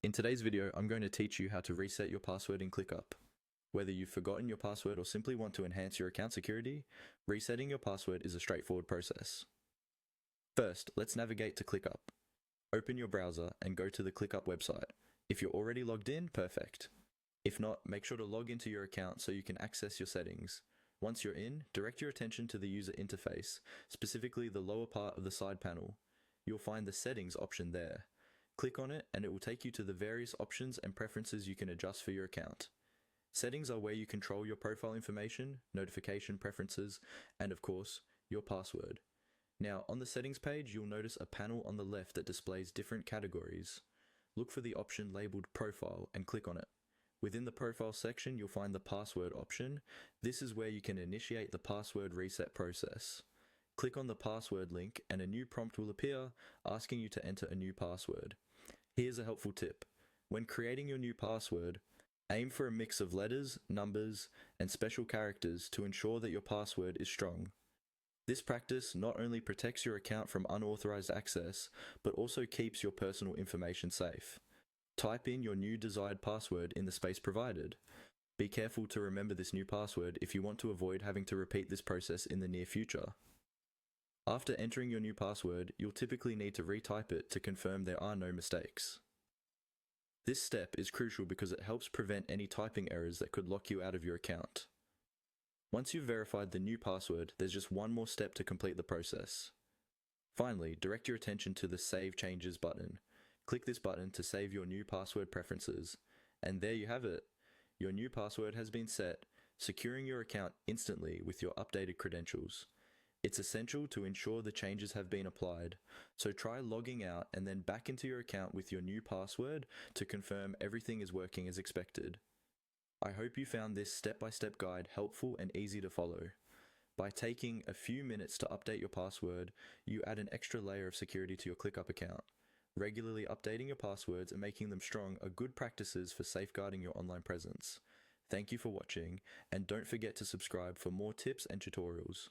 In today's video, I'm going to teach you how to reset your password in ClickUp. Whether you've forgotten your password or simply want to enhance your account security, resetting your password is a straightforward process. First, let's navigate to ClickUp. Open your browser and go to the ClickUp website. If you're already logged in, perfect. If not, make sure to log into your account so you can access your settings. Once you're in, direct your attention to the user interface, specifically the lower part of the side panel. You'll find the settings option there. Click on it and it will take you to the various options and preferences you can adjust for your account. Settings are where you control your profile information, notification preferences, and of course, your password. Now, on the settings page, you'll notice a panel on the left that displays different categories. Look for the option labeled Profile and click on it. Within the Profile section, you'll find the Password option. This is where you can initiate the password reset process. Click on the password link and a new prompt will appear asking you to enter a new password. Here's a helpful tip. When creating your new password, aim for a mix of letters, numbers, and special characters to ensure that your password is strong. This practice not only protects your account from unauthorized access, but also keeps your personal information safe. Type in your new desired password in the space provided. Be careful to remember this new password if you want to avoid having to repeat this process in the near future. After entering your new password, you'll typically need to retype it to confirm there are no mistakes. This step is crucial because it helps prevent any typing errors that could lock you out of your account. Once you've verified the new password, there's just one more step to complete the process. Finally, direct your attention to the Save Changes button. Click this button to save your new password preferences. And there you have it. Your new password has been set, securing your account instantly with your updated credentials. It's essential to ensure the changes have been applied, so try logging out and then back into your account with your new password to confirm everything is working as expected. I hope you found this step-by-step guide helpful and easy to follow. By taking a few minutes to update your password, you add an extra layer of security to your ClickUp account. Regularly updating your passwords and making them strong are good practices for safeguarding your online presence. Thank you for watching, and don't forget to subscribe for more tips and tutorials.